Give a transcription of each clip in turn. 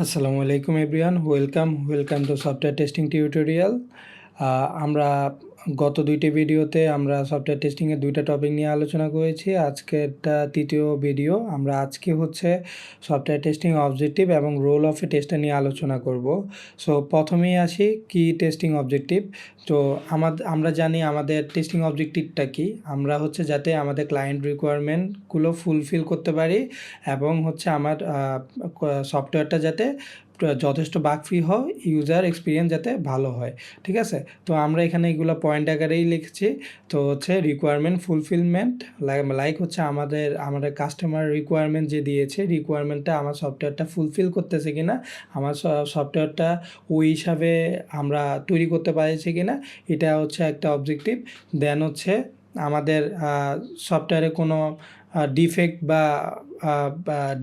আসসালামু আলাইকুম everyone, welcome to software testing tutorial. আমরা গত দুইটি ভিডিওতে আমরা সফটওয়্যার টেস্টিংয়ের দুইটা টপিক নিয়ে আলোচনা করেছি। আজকেরটা তৃতীয় ভিডিও। আমরা আজকে হচ্ছে সফটওয়্যার টেস্টিং অবজেক্টিভ এবং রোল অফ এ টেস্টার নিয়ে আলোচনা করব। সো প্রথমেই আসি কি টেস্টিং অবজেক্টিভ। তো আমরা জানি আমাদের টেস্টিং অবজেক্টিভটা কি। আমরা হচ্ছে যাতে আমাদের ক্লায়েন্ট রিকোয়ারমেন্টগুলো ফুলফিল করতে পারি এবং হচ্ছে আমার সফটওয়্যারটা যাতে যথেষ্ট বাগ ফ্রি হয়, ইউজার এক্সপিরিয়েন্স যাতে ভালো হয়। ঠিক আছে, তো আমরা এখানে এগুলো পয়েন্ট আকারেই লিখছি। তো হচ্ছে রিকোয়ারমেন্ট ফুলফিলমেন্ট, লাইক হচ্ছে আমাদের কাস্টমার রিকোয়ারমেন্ট যে দিয়েছে, রিকোয়ারমেন্টটা আমার সফটওয়্যারটা ফুলফিল করতেছে কিনা, আমার সফটওয়্যারটা ওই হিসাবে আমরা তৈরি করতে পারছি কিনা, এটা হচ্ছে একটা অবজেক্টিভ। দেন হচ্ছে আমাদের সফটওয়্যারে কোনো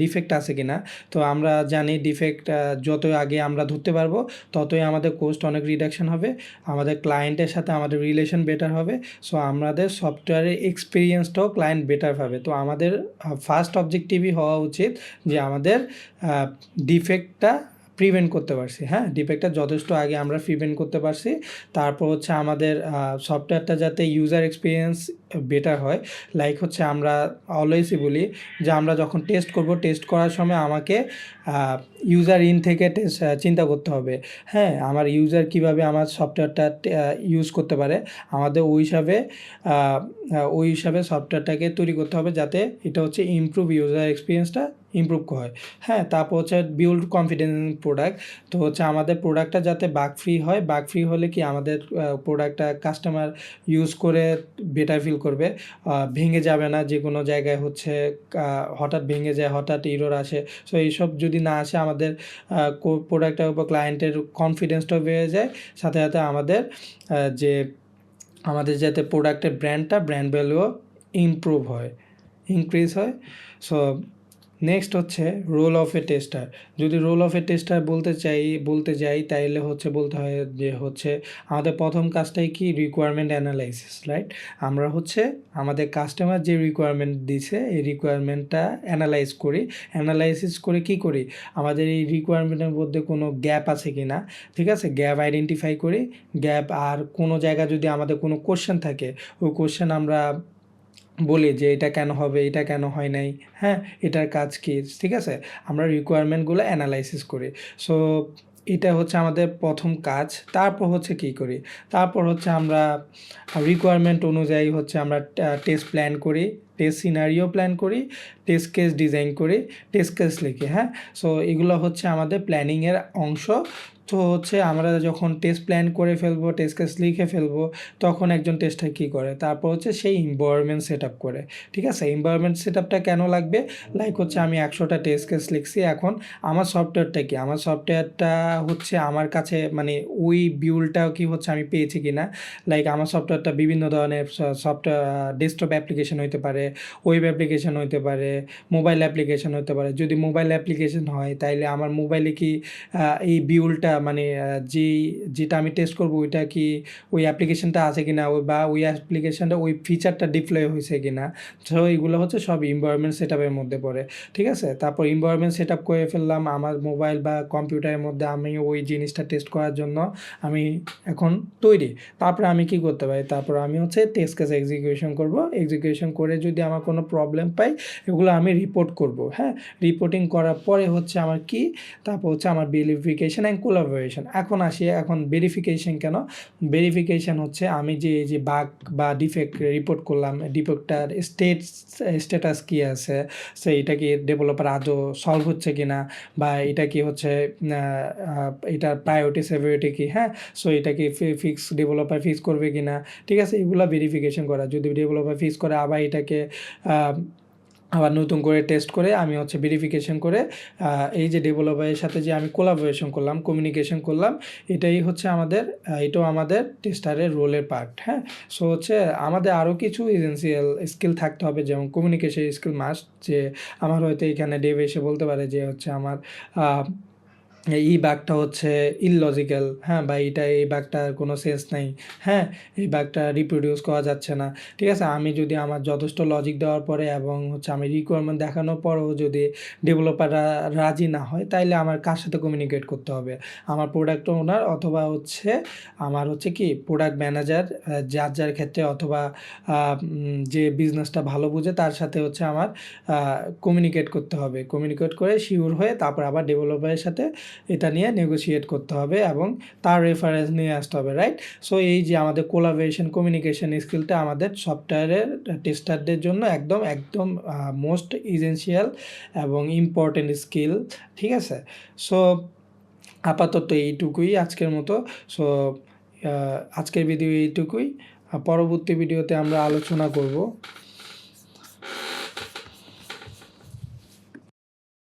ডিফেক্ট আছে কিনা। তো আমরা জানি ডিফেক্ট যত আগে আমরা ধরতে পারবো ততই আমাদের কোস্ট অনেক রিডাকশন হবে, আমাদের ক্লায়েন্টের সাথে আমাদের রিলেশন বেটার হবে। সো আমাদের সফটওয়্যারের এক্সপিরিয়েন্সটাও ক্লায়েন্ট বেটার পাবে। তো আমাদের ফার্স্ট অবজেক্টিভই হওয়া উচিত যে আমাদের ডিফেক্টটা প্রিভেন্ট করতে পারছি। হ্যাঁ, ডিফেক্টটা যথেষ্ট আগে আমরা প্রিভেন্ট করতে পারছি। তারপর হচ্ছে আমাদের সফটওয়্যারটা যাতে ইউজার এক্সপিরিয়েন্স বেটার হয়। লাইক হচ্ছে আমরা অলওয়েজই বলি যে আমরা যখন টেস্ট করব, টেস্ট করার সময় আমাকে ইউজার ইন থেকে চিন্তা করতে হবে। হ্যাঁ, আমার ইউজার কিভাবে আমার সফটওয়্যারটা ইউজ করতে পারে, আমাদের ওই হিসাবে সফটওয়্যারটাকে তৈরি করতে হবে যাতে এটা হচ্ছে ইমপ্রুভ ইউজার এক্সপিরিয়েন্সটা ইমপ্রুভ হয়। হ্যাঁ, তারপর হচ্ছে বিল্ড কনফিডেন্স প্রোডাক্ট। তো হচ্ছে আমাদের প্রোডাক্টটা যাতে বাগ ফ্রি হয়, বাগ ফ্রি হলে কি আমাদের প্রোডাক্টটা কাস্টমার ইউজ করে বেটার ফিল করবে, ভেঙে যাবে না। যে কোনো জায়গায় হচ্ছে হঠাৎ ভেঙে যায়, হঠাৎ ইরর আসে। সো এইসব যদি না আসে, আমাদের প্রোডাক্টের উপর ক্লায়েন্টের কনফিডেন্সটাও বেড়ে যায়। সাথে সাথে আমাদের যাতে প্রোডাক্টের ব্র্যান্ড ভ্যালুও ইনক্রিজ হয়। সো নেক্সট হচ্ছে রোল অফ এ টেস্টার। যদি রোল অফ এ টেস্টার বলতে যাই তাইলে হচ্ছে বলতে হয় যে হচ্ছে আমাদের প্রথম কাজটাই কি, রিকোয়ারমেন্ট অ্যানালাইসিস, রাইট। আমরা হচ্ছে আমাদের কাস্টমার যে রিকোয়ারমেন্ট দিছে এই রিকোয়ারমেন্টটা অ্যানালাইসিস করে কি করি, আমাদের এই রিকোয়ারমেন্টের মধ্যে কোনো গ্যাপ আছে কি না। ঠিক আছে, গ্যাপ আইডেন্টিফাই করি। গ্যাপ আর কোনো জায়গা যদি আমাদের কোনো কোশ্চেন থাকে, ওই কোশ্চেন আমরা বলি যে এটা কেন হবে, এটা কেন হয় নাই, হ্যাঁ, এটার কাজ কী। ঠিক আছে, আমরা রিকোয়ারমেন্টগুলো অ্যানালাইসিস করি। সো এটা হচ্ছে আমাদের প্রথম কাজ। তারপর হচ্ছে কী করি, তারপর হচ্ছে আমরা রিকোয়ারমেন্ট অনুযায়ী হচ্ছে আমরা টেস্ট প্ল্যান করি, টেস্ট সিনারিও প্ল্যান করি, টেস্ট কেস ডিজাইন করি, টেস্ট কেস লিখি। হ্যাঁ, সো এগুলো হচ্ছে আমাদের প্ল্যানিংয়ের অংশ। তো হচ্ছে আমরা যখন টেস্ট প্ল্যান করে ফেলবো, টেস্ট কেস লিখে ফেলবো, তখন একজন টেস্টার কী করে, তারপর হচ্ছে সেই এনভায়রনমেন্ট সেট আপ করে। ঠিক আছে, এনভায়রনমেন্ট সেট আপটা কেন লাগবে, লাইক হচ্ছে আমি 100টা টেস্ট কেস লিখছি, এখন আমার সফটওয়্যারটা কি, আমার সফটওয়্যারটা হচ্ছে আমার কাছে মানে ওই বিউলটাও কি হচ্ছে আমি পেয়েছি কি না। লাইক আমার সফটওয়্যারটা বিভিন্ন ধরনের সফটওয়্যার, ডেস্কটপ অ্যাপ্লিকেশন হইতে পারে, ওয়েব অ্যাপ্লিকেশন হইতে পারে, মোবাইল অ্যাপ্লিকেশন হতে পারে। যদি মোবাইল অ্যাপ্লিকেশন হয় তাইলে আমার মোবাইলে কি এই বিউলটা মানে যেটা আমি টেস্ট করব ওইটা কি ওই অ্যাপ্লিকেশনটা আছে কিনা, বা ওই অ্যাপ্লিকেশনটা ওই ফিচারটা ডিপ্লয় হয়েছে কিনা। সো এইগুলো হচ্ছে সব এনভায়রনমেন্ট সেট আপের মধ্যে পড়ে। ঠিক আছে, তারপর এনভায়রনমেন্ট সেট আপ করে ফেললাম আমার মোবাইল বা কম্পিউটারের মধ্যে, আমি ওই জিনিসটা টেস্ট করার জন্য আমি এখন তৈরি। তারপরে আমি কি করতে পারি, তারপর আমি হচ্ছে টেস্ট কেস এক্সিকিউশন করব। এক্সিকিউশন করে যদি আমার কোনো প্রবলেম পাই, এগুলো আমি রিপোর্ট করব। হ্যাঁ, রিপোর্টিং করার পরে হচ্ছে আমার কি, তারপর হচ্ছে আমার ভেরিফিকেশন অ্যান্ড কোলাবোরেশন। এখন আসি, এখন ভেরিফিকেশন কেন, ভেরিফিকেশন হচ্ছে আমি যে বাগ বা ডিফেক্ট রিপোর্ট করলাম, ডিফেক্টটার স্ট্যাটাস কী আছে, সে এটা কি ডেভেলপার আদৌ সলভ হচ্ছে কি না, বা এটা কি হচ্ছে এটার প্রায়োরিটি সেভিরিটি কি। হ্যাঁ, সো এটা কি ডেভেলপার ফিক্স করবে কি না। ঠিক আছে, এগুলো ভেরিফিকেশন করা। যদি ডেভেলপার ফিক্স করে, আবার এটাকে আবার নতুন করে টেস্ট করে আমি হচ্ছে ভেরিফিকেশন করে এই যে ডেভেলপারের সাথে যে আমি কোলাবোরেশন করলাম, কমিউনিকেশন করলাম, এটাও আমাদের টেস্টারের রোলের পার্ট। হ্যাঁ, সো হচ্ছে আমাদের আরও কিছু এসেনশিয়াল স্কিল থাকতে হবে, যেমন কমিউনিকেশন স্কিল মাস্ট। যে আমার হয়তো এখানে ডেভ এসে বলতে পারে যে হচ্ছে আমার এই বাগটা হচ্ছে ইললজিক্যাল, হ্যাঁ? বা এই বাগটার কোনো সেন্স নাই, হ্যাঁ? এই বাগটা রিপ্রোডিউস করা যাচ্ছে না। ঠিক আছে? আমি যদি আমার যথেষ্ট লজিক দেওয়ার পরে এবং হচ্ছে আমি রিকোয়ারমেন্ট দেখানোর পরেও যদি ডেভেলপাররা রাজি না হয়, তাইলে আমার কার সাথে কমিউনিকেট করতে হবে? আমার প্রোডাক্ট ওনার অথবা হচ্ছে আমার হচ্ছে কি প্রোডাক্ট ম্যানেজার, যার ক্ষেত্রে অথবা যে বিজনেসটা ভালো বুঝে তার সাথে হচ্ছে আমার কমিউনিকেট করতে হবে। কমিউনিকেট করে সিউর হয়ে তারপর আবার ডেভেলপারের সাথে এটা নিয়ে নেগোশিয়েট করতে হবে এবং তার রেফারেন্স নিয়ে আসতে হবে, রাইট? সো এই যে আমাদের কোলাবোরেশন কমিউনিকেশন স্কিলটা আমাদের সফটওয়্যারের টেস্টারদের জন্য একদম মোস্ট এসেনশিয়াল এবং ইম্পর্টেন্ট স্কিল, ঠিক আছে? সো আপাতত এইটুকুই আজকের মতো। সো আজকের ভিডিও এইটুকুই। পরবর্তী ভিডিওতে আমরা আলোচনা করব